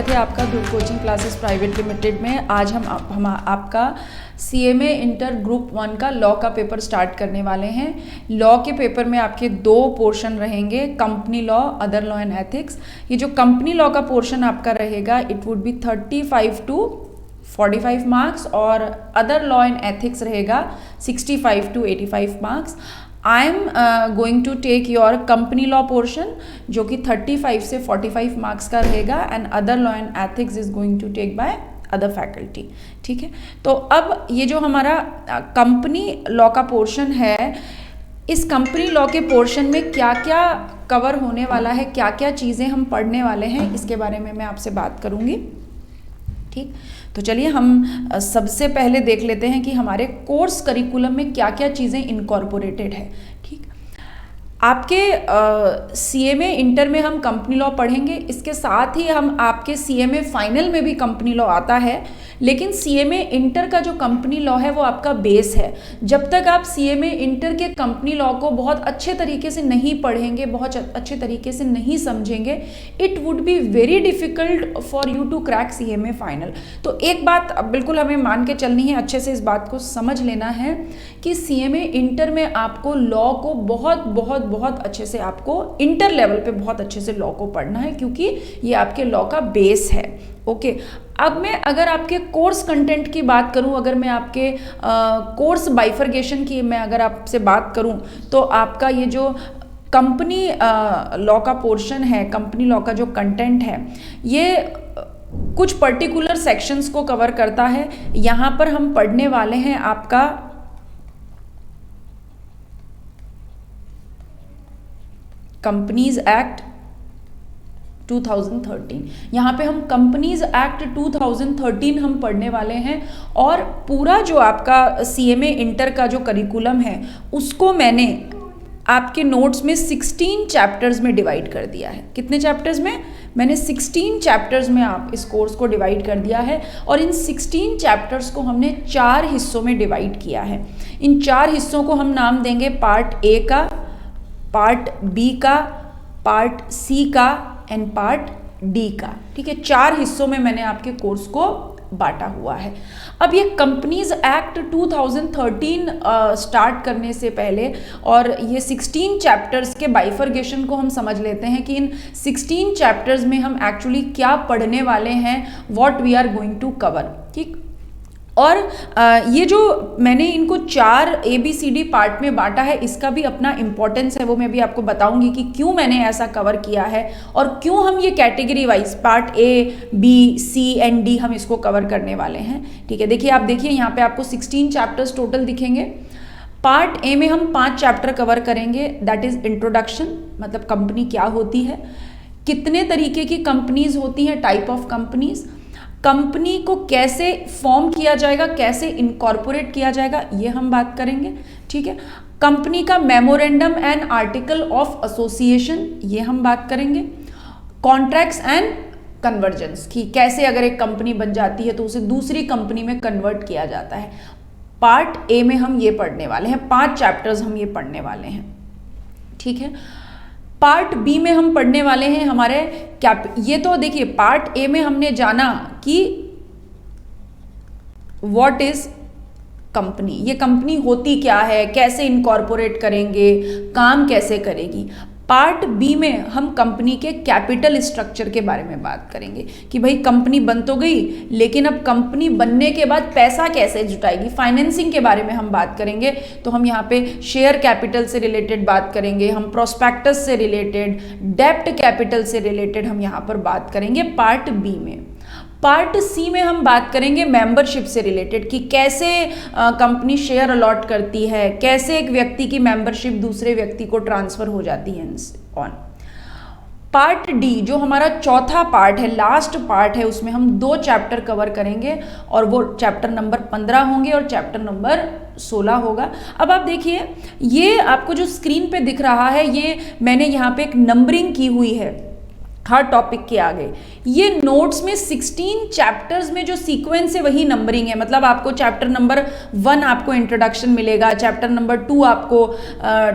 स्वागत है आपका ध्रुव कोचिंग क्लासेस प्राइवेट लिमिटेड में। आज हम आपका CMA इंटर ग्रुप 1 का लॉ का पेपर स्टार्ट करने वाले हैं। लॉ के पेपर में आपके दो पोर्शन रहेंगे, company law, other law and ethics. ये जो कंपनी लॉ का पोर्शन आपका रहेगा it would be 35 to 45 marks और अदर लॉ एंड एथिक्स रहेगा 65 to 85 marks. I am going to take your company law portion जो कि 35 से 45 मार्क्स का रहेगा and other law and ethics is going to take by other faculty. ठीक है, तो अब ये जो हमारा कंपनी लॉ का पोर्शन है, इस कंपनी लॉ के पोर्शन में क्या क्या कवर होने वाला है, क्या क्या चीज़ें हम पढ़ने वाले हैं, इसके बारे में मैं आपसे बात करूँगी। ठीक, तो चलिए हम सबसे पहले देख लेते हैं कि हमारे कोर्स करिकुलम में क्या क्या चीज़ें इनकॉर्पोरेटेड है। ठीक, आपके CMA इंटर में हम कंपनी लॉ पढ़ेंगे, इसके साथ ही हम आपके CMA फाइनल में भी कंपनी लॉ आता है, लेकिन CMA इंटर का जो कंपनी लॉ है वो आपका बेस है। जब तक आप CMA इंटर के कंपनी लॉ को बहुत अच्छे तरीके से नहीं पढ़ेंगे, बहुत अच्छे तरीके से नहीं समझेंगे, it would be very difficult for you to crack CMA final. तो एक बात बिल्कुल हमें मान के चलनी है, अच्छे से इस बात को समझ लेना है कि CMA इंटर में आपको लॉ को बहुत अच्छे से, आपको इंटर लेवल पे बहुत अच्छे से लॉ को पढ़ना है, क्योंकि ये आपके लॉ का बेस है। ओके, अब मैं अगर आपके कोर्स कंटेंट की बात करूं, अगर मैं आपके कोर्स बाइफर्गेशन की मैं अगर आपसे बात करूं, तो आपका ये जो कंपनी लॉ का पोर्शन है, कंपनी लॉ का जो कंटेंट है, ये कुछ पर्टिकुलर सेक्शंस को कवर करता है। यहाँ पर हम पढ़ने वाले हैं आपका कंपनीज एक्ट 2013। यहाँ पे हम कंपनीज एक्ट 2013 हम पढ़ने वाले हैं और पूरा जो आपका CMA इंटर का जो करिकुलम है उसको मैंने आपके नोट्स में 16 चैप्टर्स में डिवाइड कर दिया है। कितने चैप्टर्स में? मैंने 16 चैप्टर्स में आप इस कोर्स को डिवाइड कर दिया है और इन 16 चैप्टर्स को हमने 4 हिस्सों में डिवाइड किया है। इन 4 हिस्सों को हम नाम देंगे पार्ट ए का, पार्ट बी का, पार्ट सी का एंड पार्ट डी का। ठीक है, 4 हिस्सों में मैंने आपके कोर्स को बांटा हुआ है। अब ये कंपनीज एक्ट 2013 स्टार्ट करने से पहले और ये 16 चैप्टर्स के बाइफर्गेशन को हम समझ लेते हैं कि इन 16 चैप्टर्स में हम एक्चुअली क्या पढ़ने वाले हैं, what we are going to cover. ठीक, और ये जो मैंने इनको 4 ABCD पार्ट में बांटा है, इसका भी अपना इम्पोर्टेंस है, वो मैं भी आपको बताऊंगी कि क्यों मैंने ऐसा कवर किया है और क्यों हम ये category wise part A, B, C and D हम इसको कवर करने वाले हैं। ठीक है, देखिए आप देखिए यहाँ पे आपको 16 चैप्टर्स टोटल दिखेंगे। पार्ट A में हम 5 चैप्टर कवर करेंगे, दैट इज इंट्रोडक्शन, मतलब कंपनी क्या होती है, कितने तरीके की कंपनीज होती हैं, टाइप ऑफ कंपनीज, कंपनी को कैसे फॉर्म किया जाएगा, कैसे इनकॉर्पोरेट किया जाएगा, ये हम बात करेंगे। ठीक है, कंपनी का memorandum and article of association, ये हम बात करेंगे। कॉन्ट्रैक्ट्स एंड कन्वर्जेंस की, कैसे अगर एक कंपनी बन जाती है तो उसे दूसरी कंपनी में कन्वर्ट किया जाता है। पार्ट ए में हम ये पढ़ने वाले हैं, 5 चैप्टर्स हम ये पढ़ने वाले हैं। ठीक है, पार्ट बी में हम पढ़ने वाले हैं हमारे ये तो देखिए पार्ट ए में हमने जाना कि व्हाट इज कंपनी, ये कंपनी होती क्या है, कैसे इनकॉर्पोरेट करेंगे, काम कैसे करेगी। पार्ट बी में हम कंपनी के कैपिटल स्ट्रक्चर के बारे में बात करेंगे कि भाई कंपनी बन तो गई, लेकिन अब कंपनी बनने के बाद पैसा कैसे जुटाएगी, फाइनेंसिंग के बारे में हम बात करेंगे। तो हम यहाँ पे शेयर कैपिटल से रिलेटेड बात करेंगे, हम प्रोस्पेक्टस से रिलेटेड, डेब्ट कैपिटल से रिलेटेड हम यहाँ पर बात करेंगे पार्ट बी में। पार्ट सी में हम बात करेंगे मेंबरशिप से रिलेटेड कि कैसे कंपनी शेयर अलॉट करती है, कैसे एक व्यक्ति की मेंबरशिप दूसरे व्यक्ति को ट्रांसफर हो जाती है ऑन। पार्ट डी जो हमारा चौथा पार्ट है, लास्ट पार्ट है, उसमें हम 2 चैप्टर कवर करेंगे और वो चैप्टर नंबर 15 होंगे और चैप्टर नंबर 16 होगा। अब आप देखिए ये आपको जो स्क्रीन पे दिख रहा है, ये मैंने यहाँ पे एक नंबरिंग की हुई है। हर टॉपिक के आगे। ये नोट्स में 16 चैप्टर्स में जो सीक्वेंस है वही नंबरिंग है, मतलब आपको चैप्टर नंबर 1 आपको इंट्रोडक्शन मिलेगा, चैप्टर नंबर 2 आपको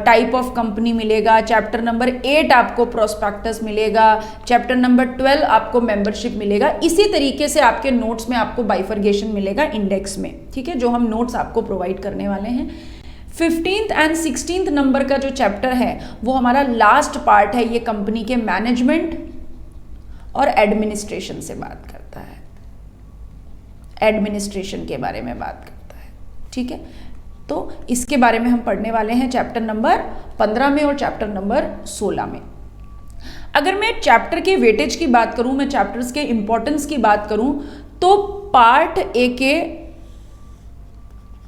टाइप ऑफ कंपनी मिलेगा, चैप्टर नंबर 8 आपको प्रोस्पेक्टस मिलेगा, चैप्टर नंबर 12 आपको मेंबरशिप मिलेगा। इसी तरीके से आपके नोट्स में आपको बाइफर्गेशन मिलेगा इंडेक्स में, ठीक है, जो हम नोट्स आपको प्रोवाइड करने वाले हैं। 15th एंड 16th नंबर का जो चैप्टर है वो हमारा लास्ट पार्ट है, ये कंपनी के मैनेजमेंट और एडमिनिस्ट्रेशन से बात करता है, एडमिनिस्ट्रेशन के बारे में बात करता है, ठीक है। तो इसके बारे में हम पढ़ने वाले हैं चैप्टर नंबर 15 में और चैप्टर नंबर 16 में। अगर मैं चैप्टर के वेटेज की बात करूं, मैं चैप्टर्स के इंपॉर्टेंस की बात करूं, तो पार्ट ए के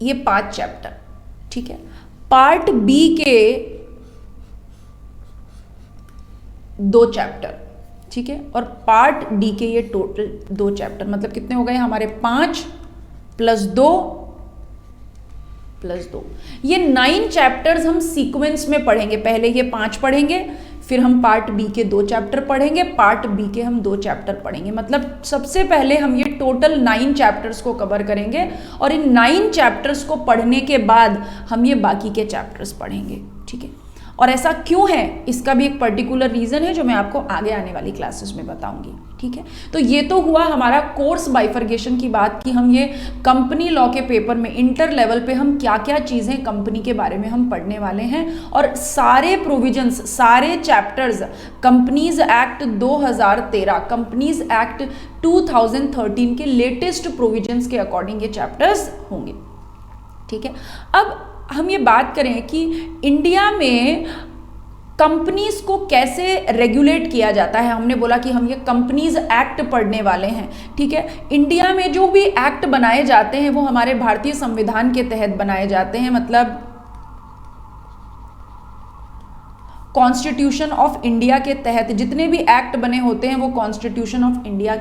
ये 5 चैप्टर, ठीक है, पार्ट बी के 2 चैप्टर, ठीक है, और पार्ट डी के ये टोटल 2 चैप्टर, मतलब कितने हो गए हमारे 5 + 2 + 2, ये 9 चैप्टर्स हम सीक्वेंस में पढ़ेंगे। पहले ये 5 पढ़ेंगे, फिर हम पार्ट बी के 2 चैप्टर पढ़ेंगे, पार्ट बी के हम 2 चैप्टर पढ़ेंगे, मतलब सबसे पहले हम ये टोटल 9 चैप्टर्स को कवर करेंगे और इन 9 चैप्टर्स को पढ़ने के बाद हम ये बाकी के चैप्टर्स पढ़ेंगे, ठीक है। और ऐसा क्यों है, इसका भी एक पर्टिकुलर रीजन है जो मैं आपको आगे आने वाली क्लासेस में बताऊंगी, ठीक है। तो ये तो हुआ हमारा कोर्स बाइफर्गेशन की बात कि हम ये कंपनी लॉ के पेपर में इंटर लेवल पे हम क्या क्या चीज़ें कंपनी के बारे में हम पढ़ने वाले हैं, और सारे प्रोविजंस, सारे chapters companies act 2013, companies act 2013 के लेटेस्ट प्रोविजंस के अकॉर्डिंग ये चैप्टर्स होंगे, ठीक है। अब हम ये बात करें कि इंडिया में कंपनीज को कैसे रेगुलेट किया जाता है। हमने बोला कि हम ये कंपनीज एक्ट पढ़ने वाले हैं, ठीक है। इंडिया में जो भी एक्ट बनाए जाते हैं वो हमारे भारतीय संविधान के तहत बनाए जाते हैं, मतलब कॉन्स्टिट्यूशन ऑफ इंडिया के तहत जितने भी एक्ट बने होते हैं वो कॉन्स्टिट्यूशन ऑफ इंडिया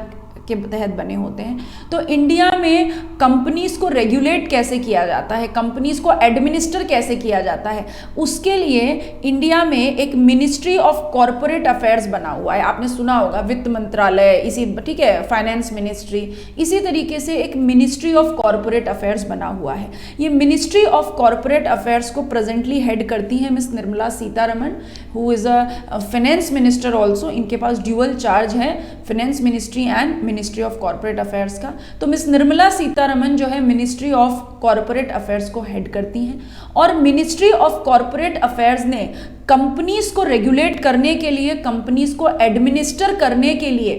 के तहत बने होते हैं। तो इंडिया में कंपनीज को रेगुलेट कैसे किया जाता है, कंपनीज को एडमिनिस्टर कैसे किया जाता है, उसके लिए इंडिया में एक मिनिस्ट्री ऑफ कॉरपोरेट अफेयर्स बना हुआ है। आपने सुना होगा वित्त मंत्रालय, इसी, ठीक है, फाइनेंस मिनिस्ट्री, इसी तरीके से एक मिनिस्ट्री ऑफ कॉरपोरेट अफेयर्स बना हुआ है। ये मिनिस्ट्री ऑफ कॉरपोरेट अफेयर्स को प्रेजेंटली हेड करती हैं miss Nirmala Sitharaman, who is a finance minister also. इनके पास ड्यूअल चार्ज है, finance ministry and ministry of corporate affairs का। तो मिस निर्मला सीतारमण जो है मिनिस्ट्री ऑफ कॉर्पोरेट अफेयर्स को हेड करती हैं, और मिनिस्ट्री ऑफ कॉर्पोरेट अफेयर्स ने कंपनीज को रेगुलेट करने के लिए, कंपनीज को एडमिनिस्टर करने के लिए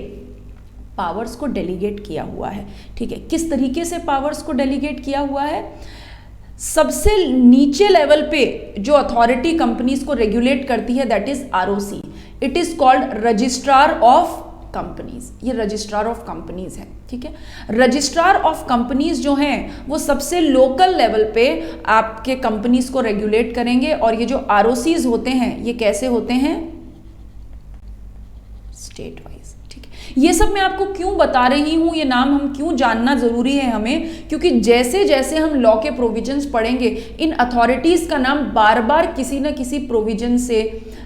पावर्स को डेलीगेट किया हुआ है, ठीक है। किस तरीके से पावर्स को डेलीगेट किया हुआ है? सबसे नीचे लेवल पे जो अथॉरिटी कंपनीज को रेगुलेट करती है that is ROC, it is called registrar of companies. ये रजिस्ट्रार ऑफ कंपनीज है, ठीक है। रजिस्ट्रार ऑफ कंपनीज जो हैं वो सबसे लोकल लेवल पे आपके कंपनीज को रेगुलेट करेंगे, और ये जो आरओसीज होते हैं ये कैसे होते हैं? स्टेट वाइज, ठीक है। ये सब मैं आपको क्यों बता रही हूं, ये नाम हम क्यों जानना जरूरी है हमें, क्योंकि जैसे जैसे हम लॉ के प्रोविजंस पढ़ेंगे इन अथॉरिटीज का नाम बार बार किसी ना किसी प्रोविजन से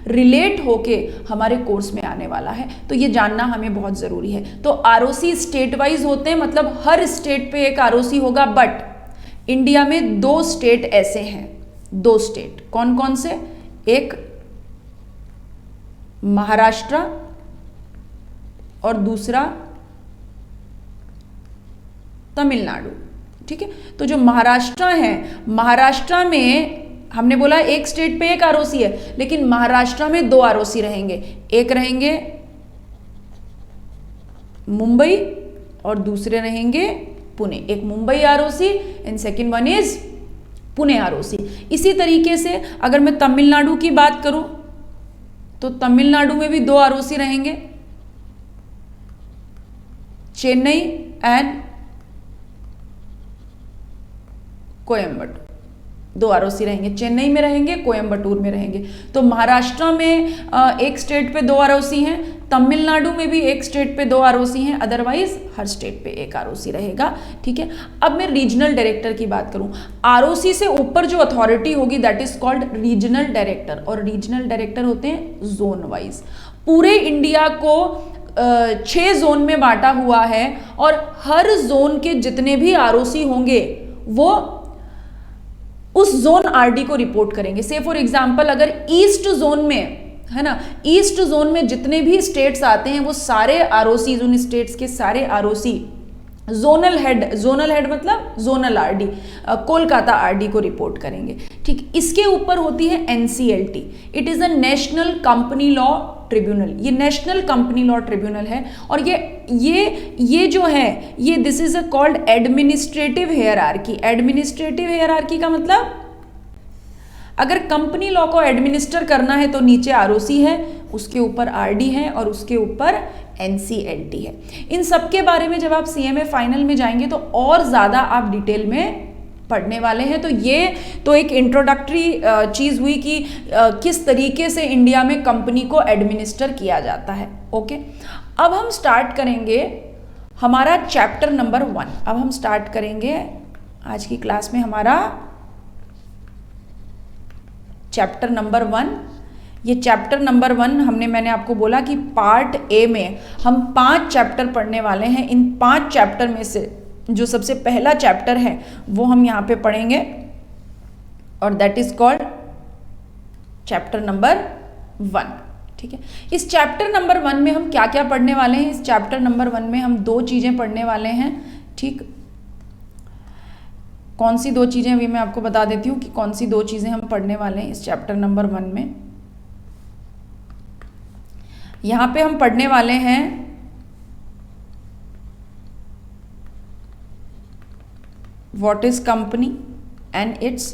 रिलेट होके हमारे कोर्स में आने वाला है, तो ये जानना हमें बहुत जरूरी है। तो आरओसी स्टेट वाइज होते हैं, मतलब हर स्टेट पे एक आरओसी होगा, बट इंडिया में 2 स्टेट ऐसे हैं, 2 स्टेट, कौन कौन से? एक महाराष्ट्र और दूसरा तमिलनाडु, ठीक है। तो जो महाराष्ट्र है, महाराष्ट्र में हमने बोला एक स्टेट पे एक आरओसी है, लेकिन महाराष्ट्र में 2 आरओसी रहेंगे, एक रहेंगे मुंबई और दूसरे रहेंगे पुणे। एक Mumbai ROC and second one is Pune ROC. इसी तरीके से अगर मैं तमिलनाडु की बात करूं तो तमिलनाडु में भी 2 आरओसी रहेंगे, चेन्नई एंड कोयम्बटूर, 2 आरओसी रहेंगे, चेन्नई में रहेंगे, कोयम्बटूर में रहेंगे। तो महाराष्ट्र में एक स्टेट पे 2 आरओसी हैं, तमिलनाडु में भी एक स्टेट पे 2 आरओसी हैं, अदरवाइज हर स्टेट पे एक आरओसी रहेगा, ठीक है। अब मैं रीजनल डायरेक्टर की बात करूं, आरओसी से ऊपर जो अथॉरिटी होगी that is called regional director, और रीजनल डायरेक्टर होते हैं जोन वाइज। पूरे इंडिया को 6 जोन में बांटा हुआ है और हर जोन के जितने भी आरओसी होंगे वो उस जोन आरडी को रिपोर्ट करेंगे। से फॉर एग्जांपल अगर ईस्ट जोन में है ना, ईस्ट जोन में जितने भी स्टेट्स आते हैं वो सारे आरओसी, उन स्टेट्स के सारे आरओसी जोनल हेड मतलब जोनल आरडी, कोलकाता आरडी को रिपोर्ट करेंगे। ठीक, इसके ऊपर होती है NCLT, it is a national company law tribunal. ये नेशनल कंपनी लॉ ट्रिब्यूनल है और ये जो है ये this is a called administrative hierarchy. Administrative hierarchy का मतलब अगर कंपनी लॉ को एडमिनिस्टर करना है तो नीचे आरओसी है, उसके ऊपर आरडी है और उसके ऊपर एनसीएलटी है। इन सब के बारे में जब आप सीएमए फाइनल में जाएंगे तो और ज़्यादा आप डिटेल में पढ़ने वाले हैं। तो ये तो एक इंट्रोडक्टरी चीज़ हुई कि किस तरीके से इंडिया में कंपनी को एडमिनिस्टर किया जाता है। ओके, अब हम स्टार्ट करेंगे हमारा चैप्टर नंबर 1। अब हम स्टार्ट करेंगे आज की क्लास में हमारा चैप्टर नंबर 1। ये चैप्टर नंबर 1 मैंने आपको बोला कि पार्ट ए में हम 5 चैप्टर पढ़ने वाले हैं। इन 5 चैप्टर में से जो सबसे पहला चैप्टर है वो हम यहाँ पे पढ़ेंगे और that is called chapter number 1। ठीक है, इस चैप्टर नंबर 1 में हम क्या क्या पढ़ने वाले हैं? इस चैप्टर नंबर 1 में हम 2 चीज़ें पढ़ने वाले हैं। ठीक, कौन सी 2 चीज़ें अभी मैं आपको बता देती हूँ कि कौन सी 2 चीज़ें हम पढ़ने वाले हैं इस चैप्टर नंबर 1 में। यहाँ पे हम पढ़ने वाले हैं what is company and it's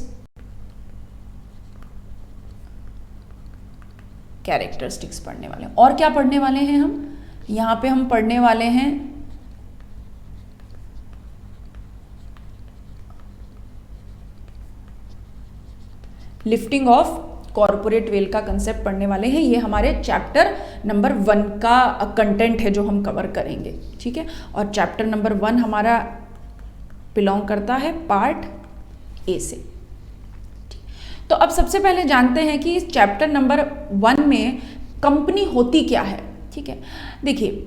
characteristics पढ़ने वाले हैं। और क्या पढ़ने वाले हैं हम? यहाँ पे हम पढ़ने वाले हैं लिफ्टिंग ऑफ कॉर्पोरेट वेल का कंसेप्ट पढ़ने वाले हैं। ये हमारे चैप्टर नंबर 1 का कंटेंट है जो हम कवर करेंगे। ठीक है, और चैप्टर नंबर 1 हमारा बिलोंग करता है पार्ट ए से। तो अब सबसे पहले जानते हैं कि इस चैप्टर नंबर 1 में कंपनी होती क्या है। ठीक है, देखिए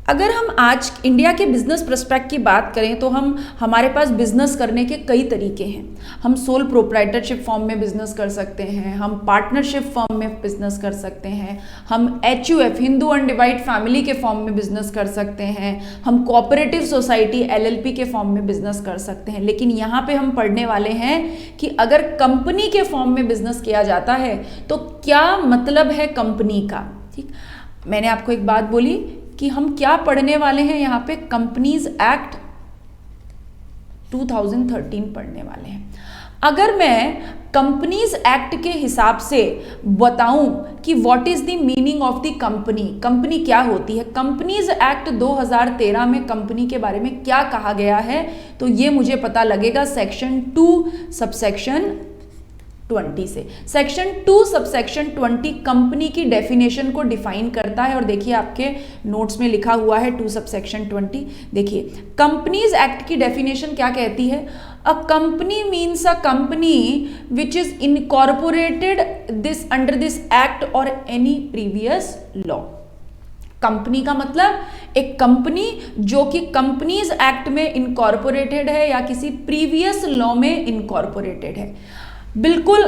अगर हम आज इंडिया के बिजनेस प्रोस्पेक्ट की बात करें तो हमारे पास बिजनेस करने के कई तरीके हैं। हम सोल प्रोप्राइटरशिप फॉर्म में बिजनेस कर सकते हैं, हम पार्टनरशिप फॉर्म में बिजनेस कर सकते हैं, हम HUF हिंदू अनडिवाइड फैमिली के फॉर्म में बिजनेस कर सकते हैं, हम कोऑपरेटिव सोसाइटी LLP के फॉर्म में बिजनेस कर सकते हैं। लेकिन यहाँ पे हम पढ़ने वाले हैं कि अगर कंपनी के फॉर्म में बिजनेस किया जाता है तो क्या मतलब है कंपनी का। ठीक, मैंने आपको एक बात बोली कि हम क्या पढ़ने वाले हैं यहाँ पे, कंपनीज एक्ट 2013 पढ़ने वाले हैं। अगर मैं कंपनीज एक्ट के हिसाब से बताऊं कि what is the meaning of the company, company क्या होती है, कंपनीज एक्ट 2013 में कंपनी के बारे में क्या कहा गया है, तो ये मुझे पता लगेगा सेक्शन 2 सबसेक्शन 20 से। सेक्शन 2 सबसेक्शन 20 कंपनी की डेफिनेशन को डिफाइन करता है और देखिए आपके नोट्स में लिखा हुआ है 2 सबसेक्शन 20। देखिए कंपनीज एक्ट की डेफिनेशन क्या कहती है, a company means a company which is incorporated this under this act और एनी प्रीवियस लॉ। कंपनी का मतलब एक कंपनी जो कि कंपनीज एक्ट में इनकॉर्पोरेटेड है या किसी प्रीवियस लॉ में इनकॉर्पोरेटेड है। बिल्कुल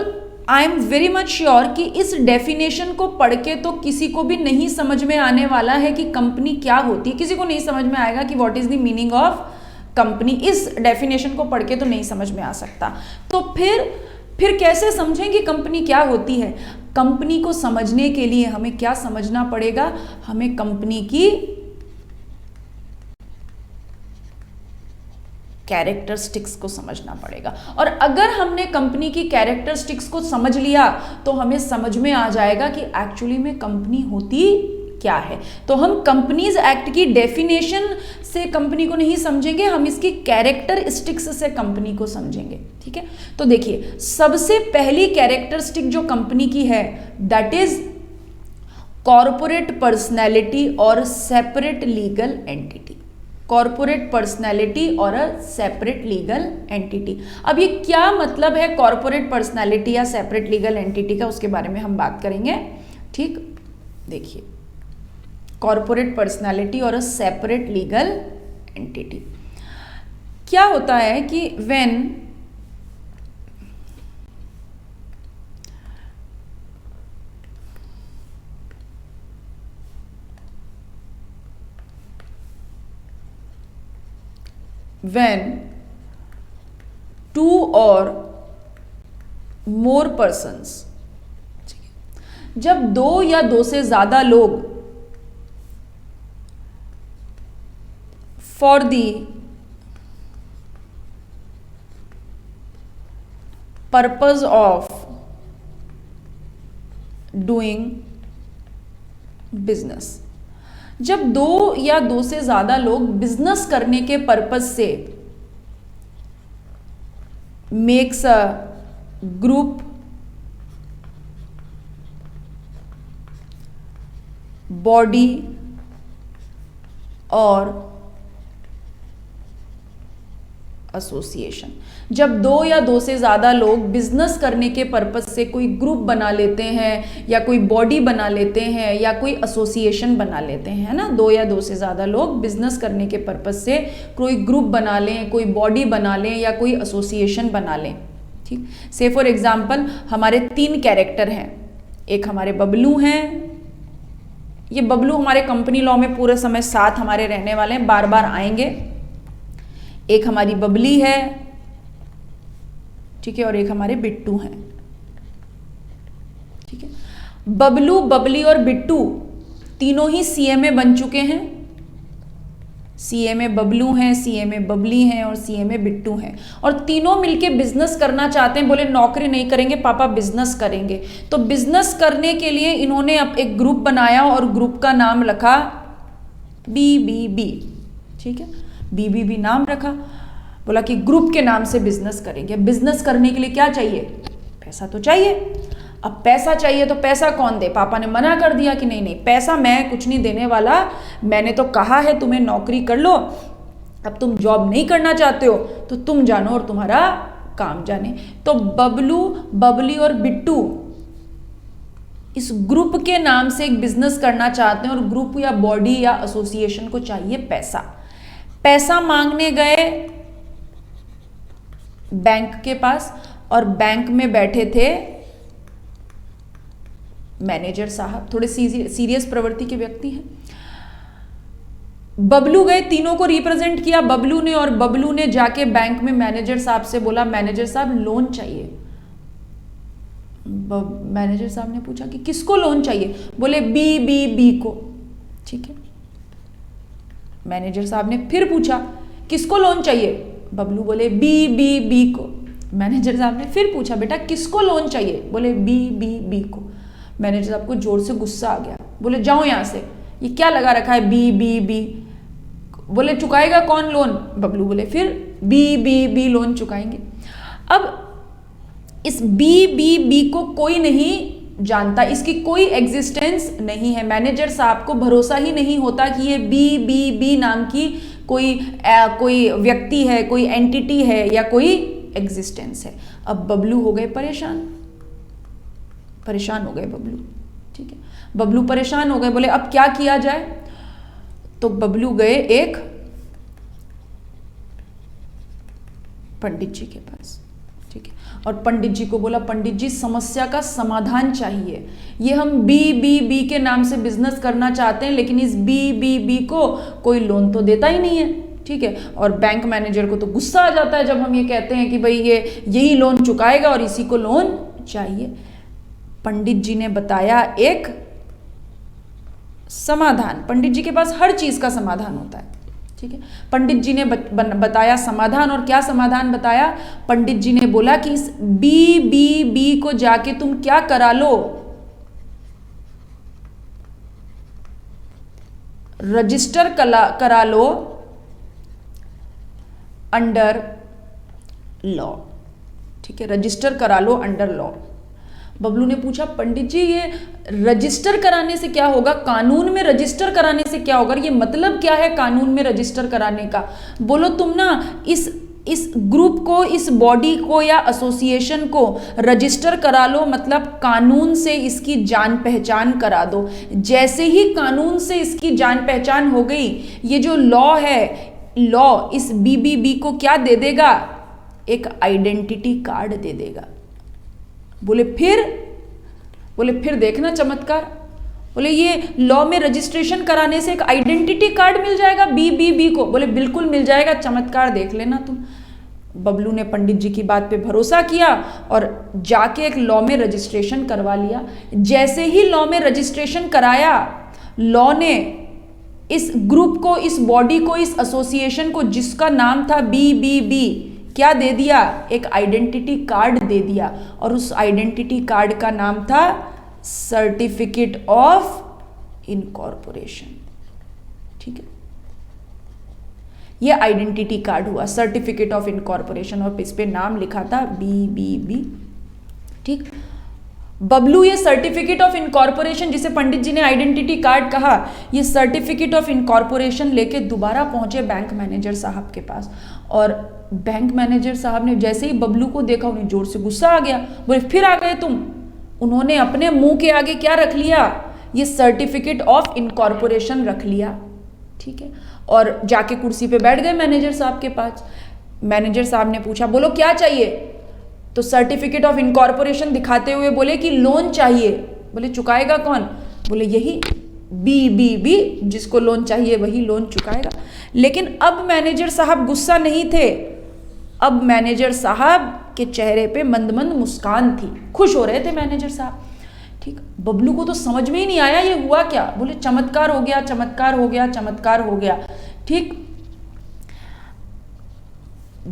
I am very much sure कि इस डेफिनेशन को पढ़ के तो किसी को भी नहीं समझ में आने वाला है कि कंपनी क्या होती है। किसी को नहीं समझ में आएगा कि what is the meaning of company. इस डेफिनेशन को पढ़ के तो नहीं समझ में आ सकता। तो फिर कैसे समझें कि कंपनी क्या होती है? कंपनी को समझने के लिए हमें क्या समझना पड़ेगा, हमें कंपनी की कैरेक्टरिस्टिक्स को समझना पड़ेगा। और अगर हमने कंपनी की कैरेक्टरिस्टिक्स को समझ लिया तो हमें समझ में आ जाएगा कि एक्चुअली में कंपनी होती क्या है। तो हम कंपनीज एक्ट की डेफिनेशन से कंपनी को नहीं समझेंगे, हम इसकी कैरेक्टरिस्टिक्स से कंपनी को समझेंगे। ठीक है, तो देखिए सबसे पहली कैरेक्टरिस्टिक जो कंपनी की है दैट इज कॉर्पोरेट पर्सनैलिटी और separate legal entity. Corporate personality और अ सेपरेट लीगल एंटिटी। अब ये क्या मतलब है कॉर्पोरेट पर्सनैलिटी या सेपरेट लीगल एंटिटी का, उसके बारे में हम बात करेंगे। ठीक, देखिए, कॉरपोरेट पर्सनालिटी और अ सेपरेट लीगल एंटिटी। क्या होता है कि व्हेन टू और मोर पर्सन्स, जब दो या दो से ज्यादा लोग for the purpose of doing business, जब दो या दो से ज्यादा लोग बिजनेस करने के पर्पज से मेक्स अ ग्रुप बॉडी और एसोसिएशन, जब दो या दो से ज़्यादा लोग बिजनेस करने के पर्पज से कोई ग्रुप बना लेते हैं या कोई बॉडी बना लेते हैं या कोई एसोसिएशन बना लेते हैं, है ना। दो या दो से ज़्यादा लोग बिजनेस करने के पर्पज से कोई ग्रुप बना लें, कोई बॉडी बना लें या कोई एसोसिएशन बना लें, ठीक। से फॉर एग्जाम्पल हमारे 3 कैरेक्टर हैं, एक हमारे बबलू हैं, ये बबलू हमारे कंपनी लॉ में पूरे समय साथ हमारे रहने वाले हैं, बार बार आएंगे। एक हमारी बबली है, ठीक है, और एक हमारे बिट्टू हैं, ठीक है। बबलू, बबली और बिट्टू तीनों ही सीएमए बन चुके हैं। सीएमए बबलू हैं, सीएमए बबली हैं और सीएमए बिट्टू हैं, और तीनों मिलके बिजनेस करना चाहते हैं। बोले नौकरी नहीं करेंगे पापा, बिजनेस करेंगे। तो बिजनेस करने के लिए इन्होंने अब एक ग्रुप बनाया और ग्रुप का नाम रखा BBB, ठीक है, BBB नाम रखा। बोला कि ग्रुप के नाम से बिजनेस करेंगे। बिजनेस करने के लिए क्या चाहिए? पैसा तो चाहिए। अब पैसा चाहिए तो पैसा कौन दे? पापा ने मना कर दिया कि नहीं नहीं, पैसा मैं कुछ नहीं देने वाला, मैंने तो कहा है तुम्हें नौकरी कर लो, अब तुम जॉब नहीं करना चाहते हो तो तुम जानो और तुम्हारा काम जाने। तो बबलू, बबली और बिट्टू इस ग्रुप के नाम से एक बिजनेस करना चाहते हैं और ग्रुप या बॉडी या एसोसिएशन को चाहिए पैसा। पैसा मांगने गए बैंक के पास और बैंक में बैठे थे मैनेजर साहब, थोड़े सीरियस प्रवृत्ति के व्यक्ति हैं। बबलू गए, तीनों को रिप्रेजेंट किया बबलू ने, और बबलू ने जाके बैंक में मैनेजर साहब से बोला मैनेजर साहब लोन चाहिए। मैनेजर साहब ने पूछा कि किसको लोन चाहिए? बोले BBB को, ठीक है। मैनेजर साहब ने फिर पूछा किसको लोन चाहिए? बबलू बोले BBB को। मैनेजर साहब ने फिर पूछा बेटा किसको लोन चाहिए? बोले BBB को। मैनेजर साहब को जोर से गुस्सा आ गया, बोले जाओ यहां से, ये क्या लगा रखा है BBB? बोले चुकाएगा कौन लोन? बबलू बोले फिर BBB लोन चुकाएंगे। अब इस BBB को कोई नहीं जानता, इसकी कोई एग्जिस्टेंस नहीं है। मैनेजर साहब को भरोसा ही नहीं होता कि ये BBB नाम की कोई व्यक्ति है, कोई एंटिटी है या कोई एग्जिस्टेंस है। अब बबलू हो गए परेशान हो गए बबलू, ठीक है। बबलू परेशान हो गए, बोले अब क्या किया जाए? तो बबलू गए एक पंडित जी के पास, ठीक है, और पंडित जी को बोला पंडित जी समस्या का समाधान चाहिए। ये हम BBB के नाम से बिजनेस करना चाहते हैं, लेकिन इस BBB को कोई लोन तो देता ही नहीं है, ठीक है। और बैंक मैनेजर को तो गुस्सा आ जाता है जब हम ये कहते हैं कि भाई ये यही लोन चुकाएगा और इसी को लोन चाहिए। पंडित जी ने बताया एक समाधान। पंडित जी के पास हर चीज का समाधान होता है, ठीक है। पंडित जी ने बताया समाधान, और क्या समाधान बताया? पंडित जी ने बोला कि इस BBB को जाके तुम क्या करा लो, रजिस्टर करा लो अंडर लॉ, ठीक है, रजिस्टर करा लो अंडर लॉ। बबलू ने पूछा पंडित जी ये रजिस्टर कराने से क्या होगा? कानून में रजिस्टर कराने से क्या होगा? ये मतलब क्या है कानून में रजिस्टर कराने का? बोलो तुम ना इस इस ग्रुप को, इस बॉडी को या एसोसिएशन को रजिस्टर करा लो, मतलब कानून से इसकी जान पहचान करा दो। जैसे ही कानून से इसकी जान पहचान हो गई, ये जो लॉ है, लॉ इस बीबीबी को क्या दे देगा, एक आइडेंटिटी कार्ड दे देगा। बोले फिर देखना चमत्कार। बोले ये लॉ में रजिस्ट्रेशन कराने से एक आइडेंटिटी कार्ड मिल जाएगा बीबीबी को। बोले बिल्कुल मिल जाएगा, चमत्कार देख लेना तुम। बबलू ने पंडित जी की बात पे भरोसा किया और जाके एक लॉ में रजिस्ट्रेशन करवा लिया। जैसे ही लॉ में रजिस्ट्रेशन कराया, लॉ ने इस ग्रुप को, इस बॉडी को, इस एसोसिएशन को, जिसका नाम था बीबीबी, क्या दे दिया, एक आइडेंटिटी कार्ड दे दिया। और उस आइडेंटिटी कार्ड का नाम था सर्टिफिकेट ऑफ इनकॉर्पोरेशन। ठीक है, ये आइडेंटिटी कार्ड हुआ, सर्टिफिकेट ऑफ इनकॉर्पोरेशन, और इस पे नाम लिखा था बीबीबी। ठीक, बबलू ये सर्टिफिकेट ऑफ इनकॉर्पोरेशन, जिसे पंडित जी ने आइडेंटिटी कार्ड कहा, ये सर्टिफिकेट ऑफ इनकॉर्पोरेशन लेके दोबारा पहुंचे बैंक मैनेजर साहब के पास। और बैंक मैनेजर साहब ने जैसे ही बबलू को देखा, उन्हें जोर से गुस्सा आ गया। बोले फिर आ गए तुम। उन्होंने अपने मुंह के आगे क्या रख लिया, ये सर्टिफिकेट ऑफ इनकॉर्पोरेशन रख लिया। ठीक है, और जाके कुर्सी पे बैठ गए मैनेजर साहब के पास। मैनेजर साहब ने पूछा, बोलो क्या चाहिए? तो सर्टिफिकेट ऑफ इनकॉर्पोरेशन दिखाते हुए बोले कि लोन चाहिए। बोले चुकाएगा कौन? बोले यही बीबीबी, जिसको लोन चाहिए वही लोन चुकाएगा। लेकिन अब मैनेजर साहब गुस्सा नहीं थे, अब मैनेजर साहब के चेहरे पे मंद मंद मुस्कान थी, खुश हो रहे थे मैनेजर साहब। ठीक, बबलू को तो समझ में ही नहीं आया ये हुआ क्या। बोले चमत्कार हो गया, चमत्कार हो गया, चमत्कार हो गया। ठीक,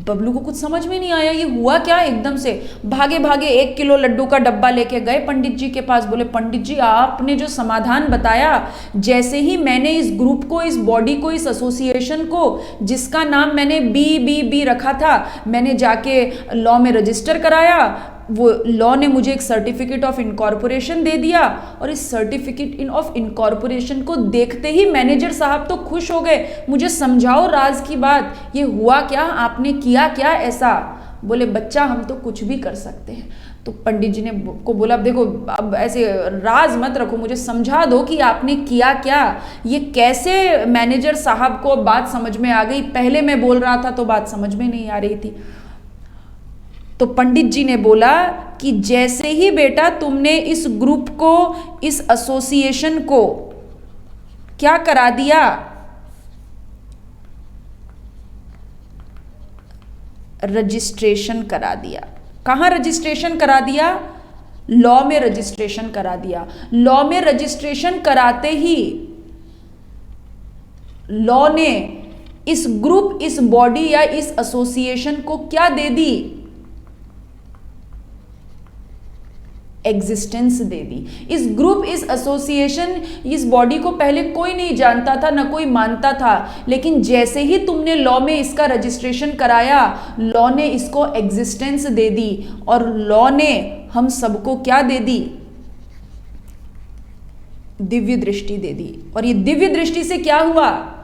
बबलू को कुछ समझ में नहीं आया ये हुआ क्या। एकदम से भागे भागे 1 किलो लड्डू का डब्बा लेके गए पंडित जी के पास। बोले पंडित जी, आपने जो समाधान बताया, जैसे ही मैंने इस ग्रुप को, इस बॉडी को, इस एसोसिएशन को, जिसका नाम मैंने बीबीबी रखा था, मैंने जाके लॉ में रजिस्टर कराया, वो लॉ ने मुझे एक सर्टिफिकेट ऑफ इनकॉर्पोरेशन दे दिया। और इस सर्टिफिकेट ऑफ इनकॉर्पोरेशन को देखते ही मैनेजर साहब तो खुश हो गए। मुझे समझाओ राज की बात, ये हुआ क्या, आपने किया क्या ऐसा? बोले बच्चा, हम तो कुछ भी कर सकते हैं। तो पंडित जी ने को बोला, अब देखो, अब ऐसे राज मत रखो, मुझे समझा दो कि आपने किया क्या। ये कैसे मैनेजर साहब को बात समझ में आ गई, पहले मैं बोल रहा था तो बात समझ में नहीं आ रही थी। तो पंडित जी ने बोला कि जैसे ही बेटा तुमने इस ग्रुप को, इस एसोसिएशन को क्या करा दिया, रजिस्ट्रेशन करा दिया। कहाँ रजिस्ट्रेशन करा दिया? लॉ में रजिस्ट्रेशन करा दिया। लॉ में रजिस्ट्रेशन कराते ही लॉ ने इस ग्रुप, इस बॉडी या इस एसोसिएशन को क्या दे दी? एग्जिस्टेंस दे दी। इस ग्रुप, इस एसोसिएशन, इस बॉडी को पहले कोई नहीं जानता था, ना कोई मानता था, लेकिन जैसे ही तुमने लॉ में इसका रजिस्ट्रेशन कराया, लॉ ने इसको एग्जिस्टेंस दे दी। और लॉ ने हम सबको क्या दे दी? दिव्य दृष्टि दे दी। और ये दिव्य दृष्टि से क्या हुआ?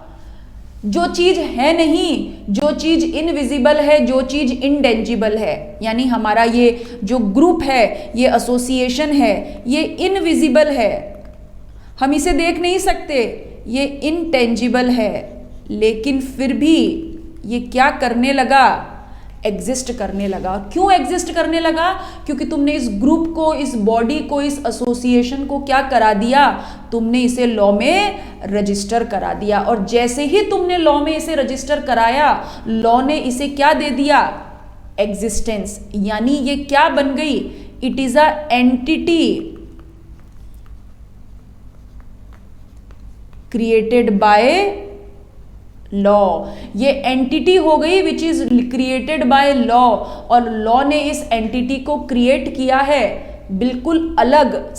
जो चीज है नहीं, जो चीज इनविजिबल है, जो चीज इनटेंजिबल है, यानी हमारा ये जो ग्रुप है, ये एसोसिएशन है, ये इनविजिबल है, हम इसे देख नहीं सकते, ये इनटेंजिबल है, लेकिन फिर भी ये क्या करने लगा? एग्जिस्ट करने लगा। क्यों एग्जिस्ट करने लगा? क्योंकि तुमने इस ग्रुप को, इस बॉडी को, इस एसोसिएशन को क्या करा दिया? तुमने इसे लॉ में रजिस्टर करा दिया। और जैसे ही तुमने लॉ में इसे रजिस्टर कराया, लॉ ने इसे क्या दे दिया? एग्जिस्टेंस। यानी ये क्या बन गई? It is a entity created by law. ये एंटिटी हो गई which is created by law. और लॉ ने इस एंटिटी को क्रिएट किया है बिल्कुल अलग,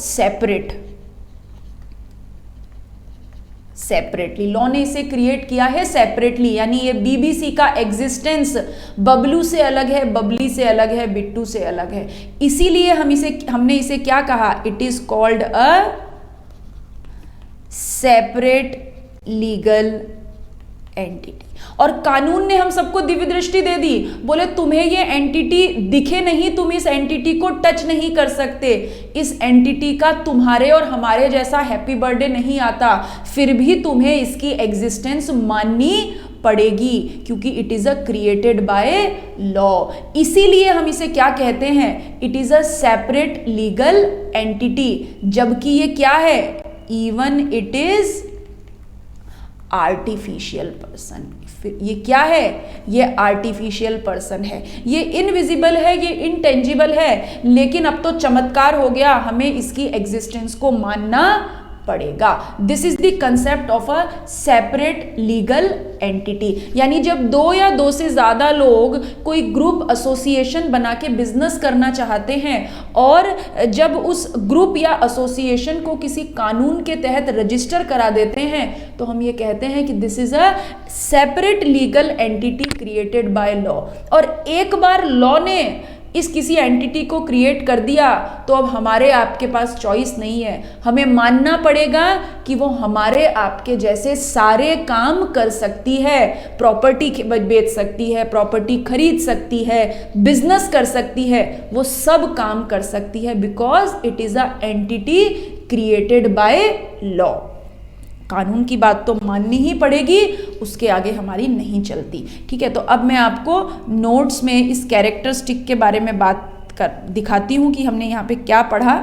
सेपरेटली। लॉ ने इसे क्रिएट किया है सेपरेटली। यानी ये बीबीसी का एग्जिस्टेंस बबलू से अलग है, बबली से अलग है, बिट्टू से अलग है। इसीलिए हमने इसे क्या कहा? It is called a separate legal entity. और कानून ने हम सबको दिव्य दृष्टि दे दी, बोले तुम्हें ये एंटिटी दिखे नहीं, तुम इस एंटिटी को टच नहीं कर सकते, इस एंटिटी का तुम्हारे और हमारे जैसा हैप्पी बर्थडे नहीं आता, फिर भी तुम्हें इसकी एग्जिस्टेंस माननी पड़ेगी क्योंकि it is a created by law. इसीलिए हम इसे क्या कहते हैं, it is a separate legal entity, जबकि ये क्या है, even it is artificial person. फिर ये क्या है, ये आर्टिफिशियल पर्सन है, ये इनविजिबल है, ये इनटेंजिबल है, लेकिन अब तो चमत्कार हो गया, हमें इसकी एग्जिस्टेंस को मानना पड़ेगा। This is the concept of a separate legal entity. यानी जब दो या दो से ज्यादा लोग कोई ग्रुप एसोसिएशन बना के बिजनेस करना चाहते हैं और जब उस ग्रुप या एसोसिएशन को किसी कानून के तहत रजिस्टर करा देते हैं तो हम ये कहते हैं कि this is a separate legal entity created by law. और एक बार लॉ ने इस किसी एंटिटी को क्रिएट कर दिया तो अब हमारे आपके पास चॉइस नहीं है, हमें मानना पड़ेगा कि वो हमारे आपके जैसे सारे काम कर सकती है, प्रॉपर्टी बेच सकती है, प्रॉपर्टी खरीद सकती है, बिजनेस कर सकती है, वो सब काम कर सकती है, because it is a entity created by law. कानून की बात तो माननी ही पड़ेगी, उसके आगे हमारी नहीं चलती। ठीक है, तो अब मैं आपको नोट्स में इस कैरेक्टरिस्टिक के बारे में बात कर दिखाती हूं कि हमने यहाँ पे क्या पढ़ा।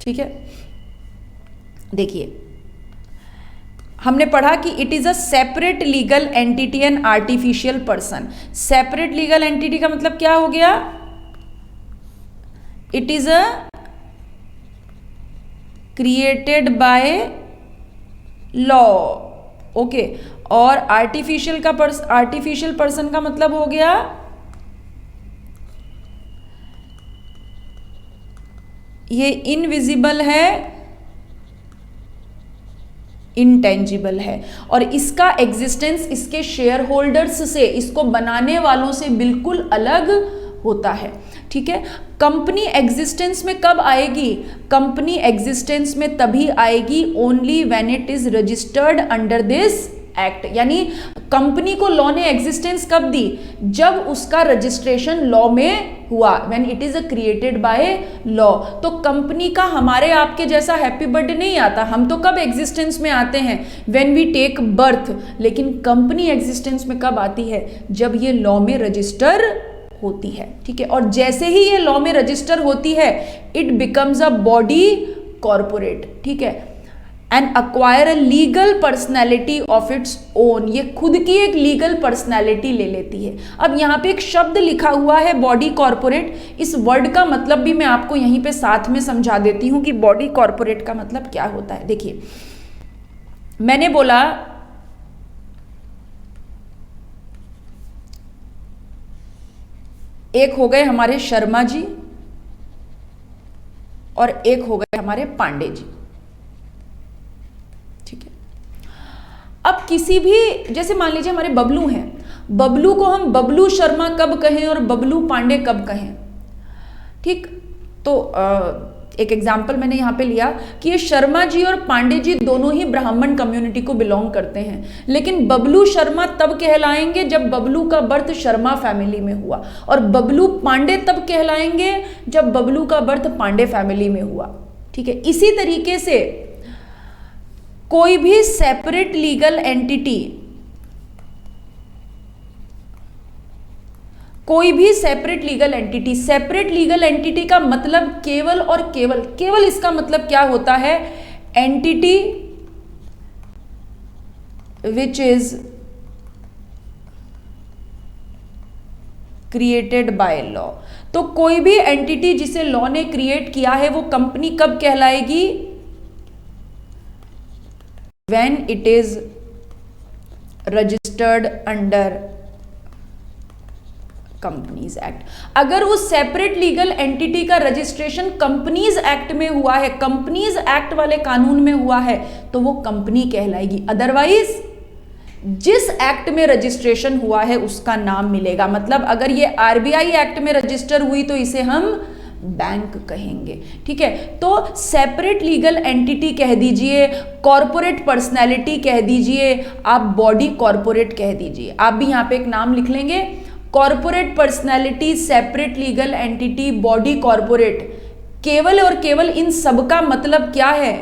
ठीक है, देखिए हमने पढ़ा कि it is a separate legal entity and artificial person. Separate legal entity का मतलब क्या हो गया, it is a created by law. Okay, और आर्टिफिशियल पर्सन का मतलब हो गया ये इनविजिबल है, इंटेंजिबल है, और इसका एग्जिस्टेंस इसके शेयर होल्डर्स से, इसको बनाने वालों से बिल्कुल अलग होता है। ठीक है, कंपनी एग्जिस्टेंस में कब आएगी, कंपनी एग्जिस्टेंस में तभी आएगी only when it is registered under this act. यानी कंपनी को लॉ ने एग्जिस्टेंस कब दी, जब उसका रजिस्ट्रेशन लॉ में हुआ, when it is created by law. तो कंपनी का हमारे आपके जैसा हैप्पी बर्थडे नहीं आता, हम तो कब एग्जिस्टेंस में आते हैं, व्हेन वी टेक बर्थ, लेकिन कंपनी एग्जिस्टेंस में कब आती है, जब ये लॉ में रजिस्टर होती है। ठीक है, और जैसे ही ये लॉ में रजिस्टर होती है it becomes a body corporate. ठीक है, and acquire a legal personality of its own, ये खुद की एक लीगल पर्सनैलिटी ले लेती है। अब यहाँ पे एक शब्द लिखा हुआ है बॉडी कॉर्पोरेट, इस वर्ड का मतलब भी मैं आपको यहीं पे साथ में समझा देती हूँ कि बॉडी कॉर्पोरेट का मतलब क्या होता है। देखिए, मैंने बोला एक हो गए हमारे शर्मा जी और एक हो गए हमारे पांडे जी। ठीक है, अब किसी भी, जैसे मान लीजिए हमारे बबलू हैं, बबलू को हम बबलू शर्मा कब कहें और बबलू पांडे कब कहें। ठीक, तो एक एग्जाम्पल मैंने यहाँ पे लिया कि ये शर्मा जी और पांडे जी दोनों ही ब्राह्मण कम्युनिटी को बिलोंग करते हैं, लेकिन बबलू शर्मा तब कहलाएंगे जब बबलू का बर्थ शर्मा फैमिली में हुआ, और बबलू पांडे तब कहलाएंगे जब बबलू का बर्थ पांडे फैमिली में हुआ। ठीक है, इसी तरीके से कोई भी सेपरेट लीगल एंटिटी, कोई भी सेपरेट लीगल एंटिटी का मतलब केवल और केवल इसका मतलब क्या होता है, entity which is created by law. तो कोई भी एंटिटी जिसे लॉ ने क्रिएट किया है वो कंपनी कब कहलाएगी, when it is registered under companies act. अगर उस सेपरेट लीगल एंटिटी का रजिस्ट्रेशन कंपनीज एक्ट में हुआ है, कंपनीज एक्ट वाले कानून में हुआ है, तो वो कंपनी कहलाएगी। अदरवाइज जिस एक्ट में रजिस्ट्रेशन हुआ है उसका नाम मिलेगा। मतलब अगर ये आरबीआई एक्ट में रजिस्टर हुई तो इसे हम बैंक कहेंगे। ठीक है, तो सेपरेट लीगल एंटिटी कह दीजिए, कॉरपोरेट पर्सनैलिटी कह दीजिए, आप बॉडी कॉरपोरेट कह दीजिए। आप भी यहाँ पे एक नाम लिख लेंगे, corporate personality, separate legal entity, body corporate. केवल और केवल इन सब का मतलब क्या है?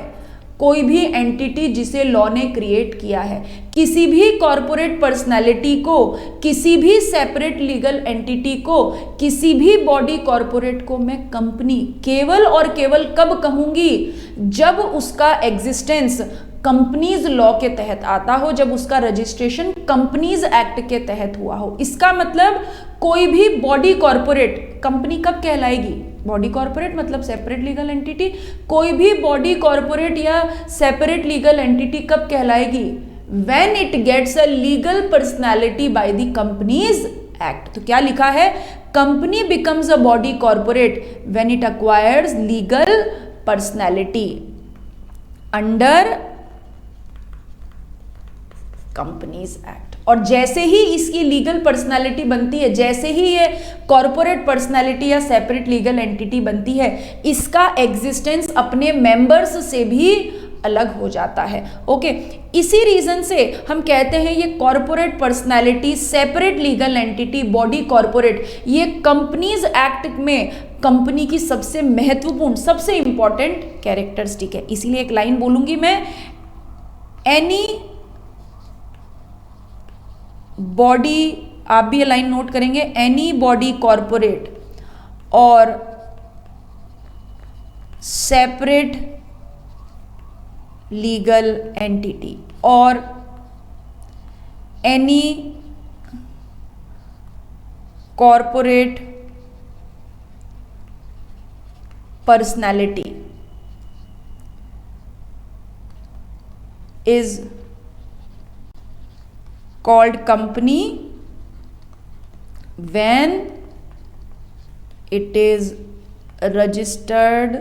कोई भी एंटिटी जिसे लॉ ने क्रिएट किया है, किसी भी कॉरपोरेट पर्सनैलिटी को, किसी भी सेपरेट लीगल एंटिटी को, किसी भी बॉडी कॉरपोरेट को मैं कंपनी केवल और केवल कब कहूंगी? जब उसका एग्जिस्टेंस कंपनीज लॉ के तहत आता हो, जब उसका रजिस्ट्रेशन कंपनीज एक्ट के तहत हुआ हो। इसका मतलब कोई भी बॉडी कॉरपोरेट कंपनी कब कहलाएगी? बॉडी कॉरपोरेट मतलब सेपरेट लीगल एंटिटी। कोई भी बॉडी कॉरपोरेट या सेपरेट लीगल एंटिटी कब कहलाएगी? When it gets a legal personality by the companies act. तो क्या लिखा है? Company becomes a body corporate when it acquires legal personality under companies act. और जैसे ही इसकी लीगल पर्सनालिटी बनती है, जैसे ही ये कॉरपोरेट पर्सनालिटी या सेपरेट लीगल एंटिटी बनती है, इसका एग्जिस्टेंस अपने मेंबर्स से भी अलग हो जाता है। ओके, इसी रीजन से हम कहते हैं ये corporate personality, separate legal entity, body corporate, ये कंपनीज एक्ट में कंपनी की सबसे महत्वपूर्ण, सबसे इंपॉर्टेंट कैरेक्टरिस्टिक है। इसीलिए एक लाइन बोलूंगी मैं, एनी बॉडी, आप भी ये लाइन नोट करेंगे, एनी बॉडी कॉरपोरेट और सेपरेट लीगल एंटिटी और any corporate personality is called company when it is registered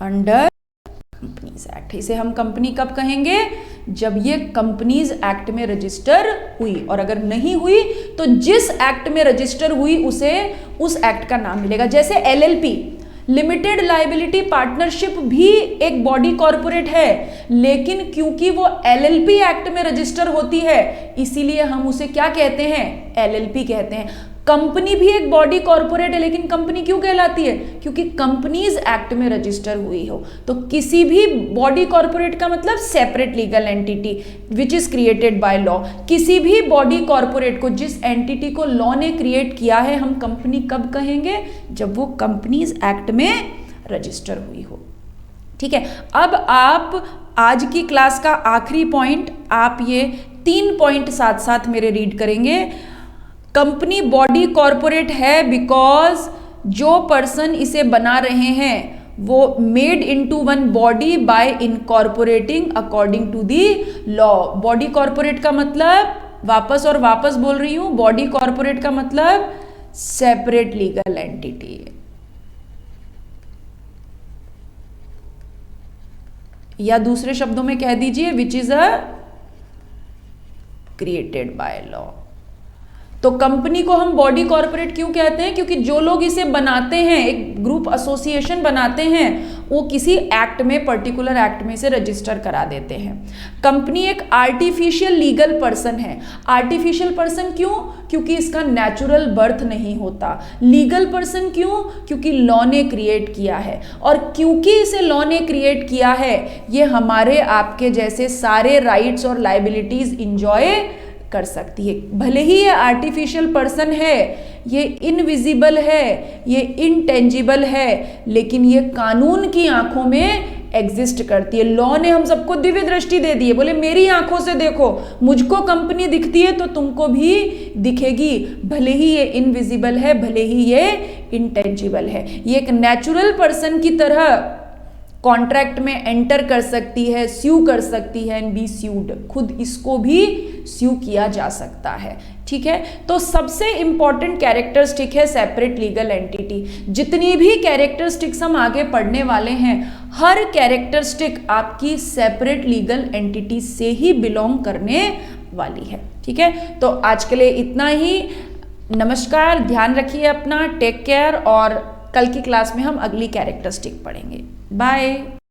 under companies act. इसे हम कंपनी कब कहेंगे? जब ये कंपनीज एक्ट में रजिस्टर हुई, और अगर नहीं हुई तो जिस एक्ट में रजिस्टर हुई उसे उस एक्ट का नाम मिलेगा। जैसे एलएलपी, लिमिटेड लाइबिलिटी पार्टनरशिप भी एक बॉडी कॉरपोरेट है, लेकिन क्योंकि वो एलएलपी एक्ट में रजिस्टर होती है इसीलिए हम उसे क्या कहते हैं? एलएलपी कहते हैं। कंपनी भी एक बॉडी कॉरपोरेट है, लेकिन कंपनी क्यों कहलाती है? क्योंकि कंपनीज एक्ट में रजिस्टर हुई हो। तो किसी भी बॉडी कॉरपोरेट का मतलब separate legal entity which is created by law. किसी भी बॉडी कॉरपोरेट को, जिस एंटिटी को लॉ ने क्रिएट किया है, हम कंपनी कब कहेंगे? जब वो कंपनीज एक्ट में रजिस्टर हुई हो। ठीक है, अब आप आज की क्लास का आखिरी पॉइंट, आप ये 3 पॉइंट साथ साथ मेरे रीड करेंगे। कंपनी बॉडी कॉरपोरेट है बिकॉज जो पर्सन इसे बना रहे हैं वो made into one body by incorporating according to the law. Body corporate का मतलब, वापस और वापस बोल रही हूं, बॉडी कॉरपोरेट का मतलब सेपरेट लीगल एंटिटी, या दूसरे शब्दों में कह दीजिए which is a created by law. तो कंपनी को हम बॉडी कॉरपोरेट क्यों कहते हैं? क्योंकि जो लोग इसे बनाते हैं, एक ग्रुप एसोसिएशन बनाते हैं, वो किसी एक्ट में, पर्टिकुलर एक्ट में से रजिस्टर करा देते हैं। कंपनी एक आर्टिफिशियल लीगल पर्सन है। आर्टिफिशियल पर्सन क्यों? क्योंकि इसका नेचुरल बर्थ नहीं होता। लीगल पर्सन क्यों? क्योंकि लॉ ने क्रिएट किया है, और क्योंकि इसे लॉ ने क्रिएट किया है, ये हमारे आपके जैसे सारे राइट्स और लाइबिलिटीज इंजॉय कर सकती है। भले ही ये आर्टिफिशियल पर्सन है, ये इनविजिबल है, ये इनटेंजिबल है, लेकिन ये कानून की आंखों में एग्जिस्ट करती है। लॉ ने हम सबको दिव्य दृष्टि दे दी है, बोले मेरी आंखों से देखो, मुझको कंपनी दिखती है तो तुमको भी दिखेगी, भले ही ये इनविजिबल है, भले ही ये इनटेंजिबल है। ये एक नेचुरल पर्सन की तरह कॉन्ट्रैक्ट में एंटर कर सकती है, स्यू कर सकती है एंड बी स्यूड, खुद इसको भी स्यू किया जा सकता है। ठीक है, तो सबसे इंपॉर्टेंट कैरेक्टरिस्टिक है सेपरेट लीगल एंटिटी। जितनी भी कैरेक्टरिस्टिक्स हम आगे पढ़ने वाले हैं, हर कैरेक्टरिस्टिक आपकी सेपरेट लीगल एंटिटी से ही बिलोंग करने वाली है। ठीक है, तो आज के लिए इतना ही। नमस्कार, ध्यान रखिए अपना, टेक केयर, और कल की क्लास में हम अगली कैरेक्टरिस्टिक पढ़ेंगे। बाय।